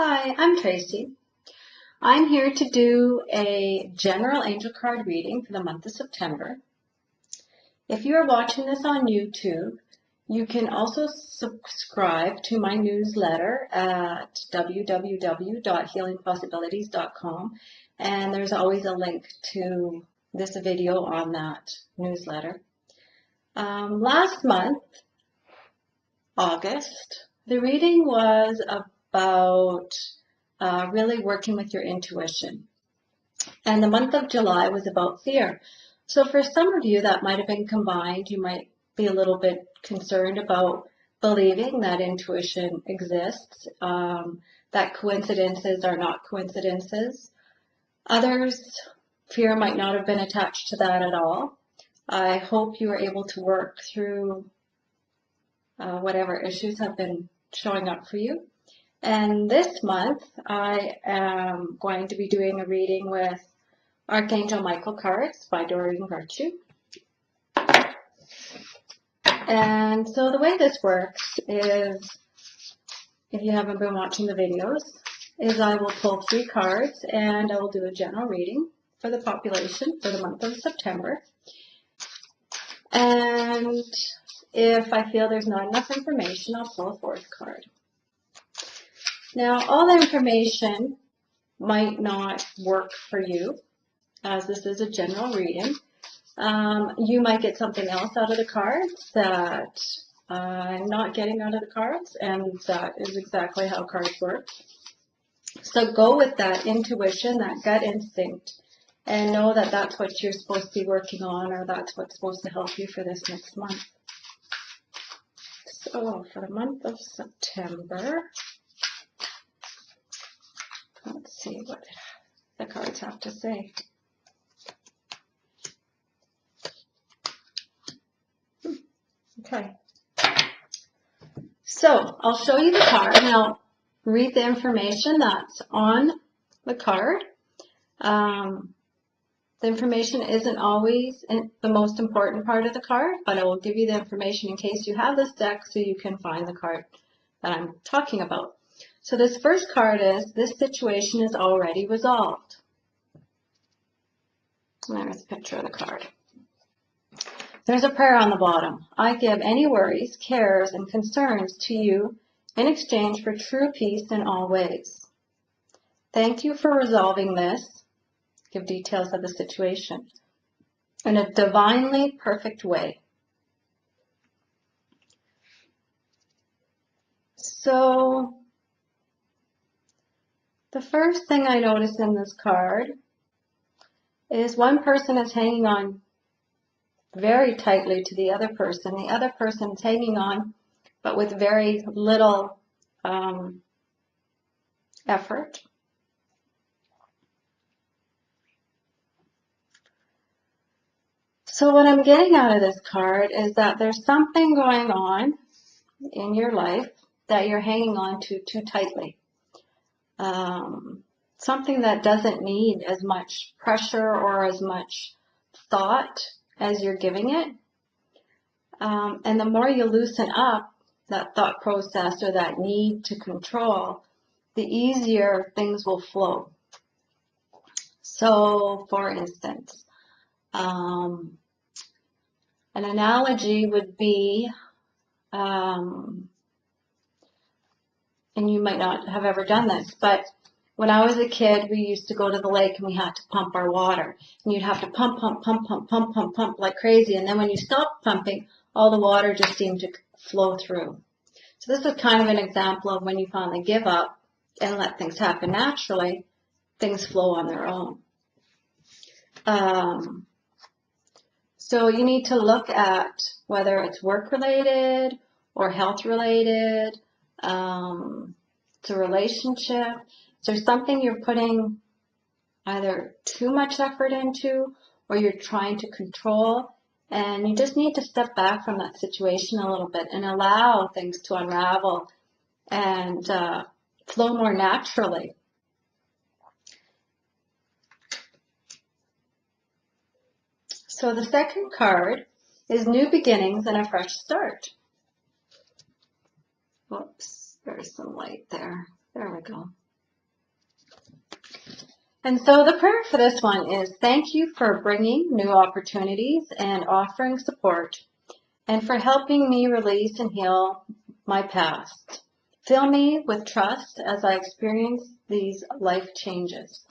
Hi, I'm Tracy. I'm here to do a general angel card reading for the month of September. If you are watching this on YouTube, you can also subscribe to my newsletter at www.healingpossibilities.com, and there's always a link to this video on that newsletter. Last month, August, the reading was about really working with your intuition. And the month of July was about fear. So for some of you that might have been combined. You might be a little bit concerned about believing that intuition exists, that coincidences are not coincidences. Others, fear might not have been attached to that at all. I hope you were able to work through whatever issues have been showing up for you. And this month, I am going to be doing a reading with Archangel Michael cards by Doreen Virtue. And so the way this works is, if you haven't been watching the videos, is I will pull 3 cards and I will do a general reading for the population for the month of September. And if I feel there's not enough information, I'll pull a 4th card. Now, all the information might not work for you, as this is a general reading. You might get something else out of the cards that I'm not getting out of the cards, and that is exactly how cards work. So go with that intuition, that gut instinct, and know that that's what you're supposed to be working on, or that's what's supposed to help you for this next month. So for the month of September, let's see what the cards have to say. Okay. So I'll show you the card and I'll read the information that's on the card. The information isn't always the most important part of the card, but I will give you the information in case you have this deck so you can find the card that I'm talking about. So this first card is, this situation is already resolved. And there's a picture of the card. There's a prayer on the bottom. I give any worries, cares, and concerns to you in exchange for true peace in all ways. Thank you for resolving this. Give details of the situation in a divinely perfect way. So the first thing I notice in this card is one person is hanging on very tightly to the other person. The other person's hanging on, but with very little effort. So what I'm getting out of this card is that there's something going on in your life that you're hanging on to too tightly. Something that doesn't need as much pressure or as much thought as you're giving it. And the more you loosen up that thought process or that need to control, the easier things will flow. So, for instance, an analogy would be, and you might not have ever done this, but when I was a kid, we used to go to the lake and we had to pump our water. And you'd have to pump, pump, pump, pump, pump, pump, pump like crazy. And then when you stopped pumping, all the water just seemed to flow through. So this is kind of an example of when you finally give up and let things happen naturally, things flow on their own. So you need to look at whether it's work-related or health-related, it's a relationship. Is there something you're putting either too much effort into or you're trying to control? And you just need to step back from that situation a little bit and allow things to unravel and flow more naturally. So the second card is New Beginnings and a Fresh Start. Whoops, there's some light there. There we go. And so the prayer for this one is, thank you for bringing new opportunities and offering support, and for helping me release and heal my past. Fill me with trust as I experience these life changes.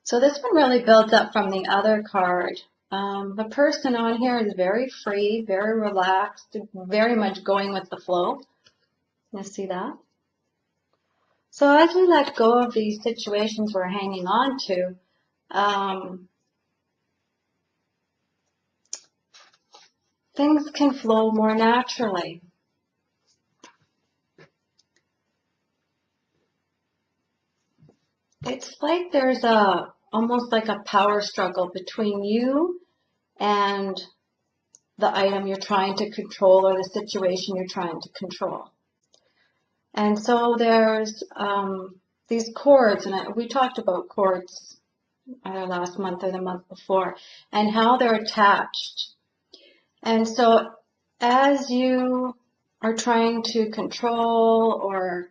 So this one really builds up from the other card. The person on here is very free, very relaxed, very much going with the flow. You see that? So as we let go of these situations we're hanging on to, things can flow more naturally. It's like there's almost like a power struggle between you and the item you're trying to control or the situation you're trying to control. And so there's these cords, and we talked about cords either last month or the month before, and how they're attached. And so as you are trying to control or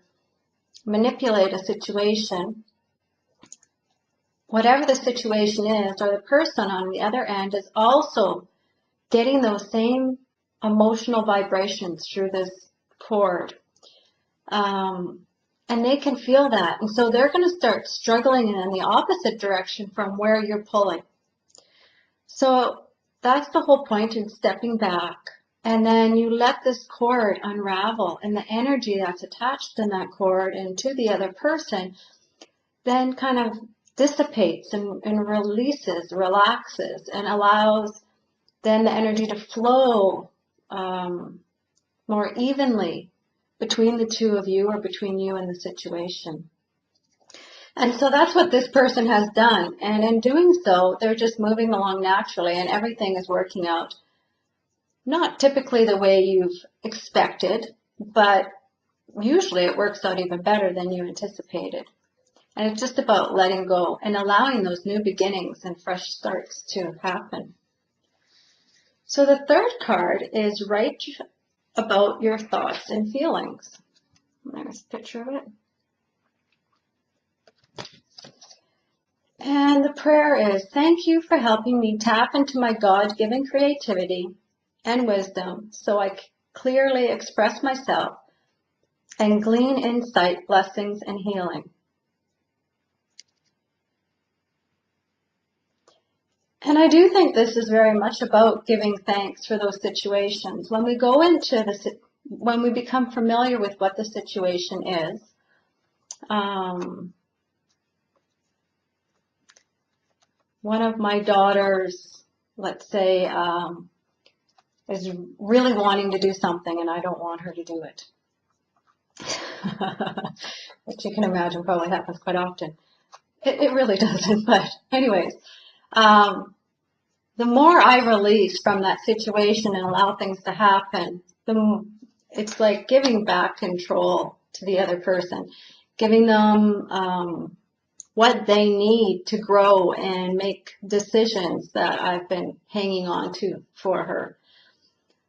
manipulate a situation, whatever the situation is, or the person on the other end is also getting those same emotional vibrations through this cord. And they can feel that. And so they're going to start struggling in the opposite direction from where you're pulling. So that's the whole point in stepping back. And then you let this cord unravel, and the energy that's attached in that cord and to the other person then kind of dissipates and releases, relaxes, and allows then the energy to flow more evenly between the two of you or between you and the situation. And so that's what this person has done. And in doing so, they're just moving along naturally, and everything is working out. Not typically the way you've expected, but usually it works out even better than you anticipated. And it's just about letting go and allowing those new beginnings and fresh starts to happen. So the third card is write about your thoughts and feelings. There's a picture of it. And the prayer is, thank you for helping me tap into my God-given creativity and wisdom so I clearly express myself and glean insight, blessings, and healing. And I do think this is very much about giving thanks for those situations. When we go into when we become familiar with what the situation is, one of my daughters, let's say, is really wanting to do something and I don't want her to do it. Which you can imagine probably happens quite often. It really doesn't, but anyways. The more I release from that situation and allow things to happen, it's like giving back control to the other person, giving them what they need to grow and make decisions that I've been hanging on to for her.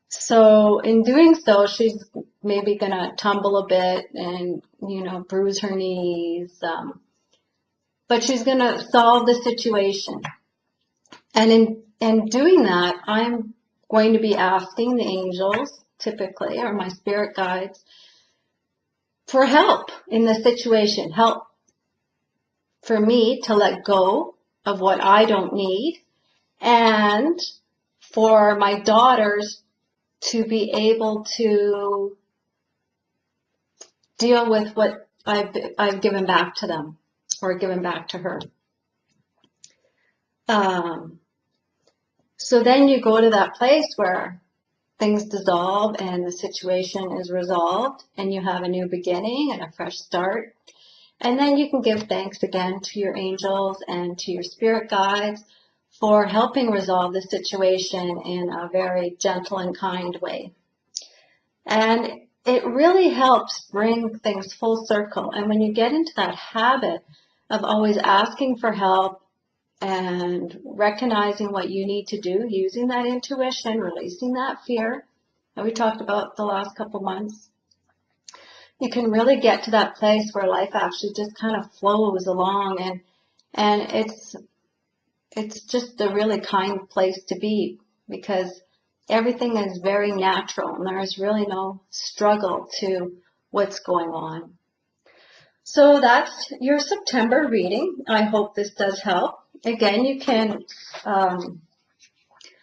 So in doing so, she's maybe going to tumble a bit and, bruise her knees, but she's going to solve the situation. And in doing that, I'm going to be asking the angels, typically, or my spirit guides, for help in the situation. Help for me to let go of what I don't need, and for my daughters to be able to deal with what I've given back to them, or given back to her. So then you go to that place where things dissolve and the situation is resolved and you have a new beginning and a fresh start. And then you can give thanks again to your angels and to your spirit guides for helping resolve the situation in a very gentle and kind way. And it really helps bring things full circle. And when you get into that habit of always asking for help and recognizing what you need to do, using that intuition, releasing that fear that we talked about the last couple months, you can really get to that place where life actually just kind of flows along, and it's just a really kind place to be, because everything is very natural and there's really no struggle to what's going on. So that's your September reading. I hope this does help. Again, you can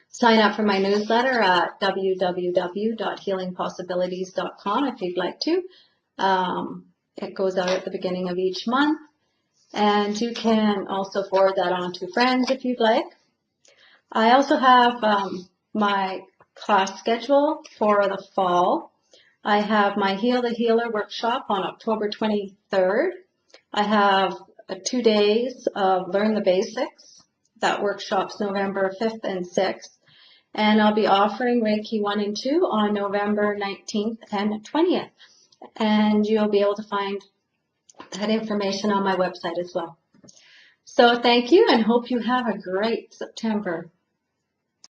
sign up for my newsletter at www.healingpossibilities.com if you'd like to. It goes out at the beginning of each month, and you can also forward that on to friends if you'd like. I also have my class schedule for the fall. I have my Heal the Healer workshop on October 23rd. I have 2 days of Learn the Basics. That workshop's November 5th and 6th. And I'll be offering Reiki 1 and 2 on November 19th and 20th. And you'll be able to find that information on my website as well. So thank you, and hope you have a great September.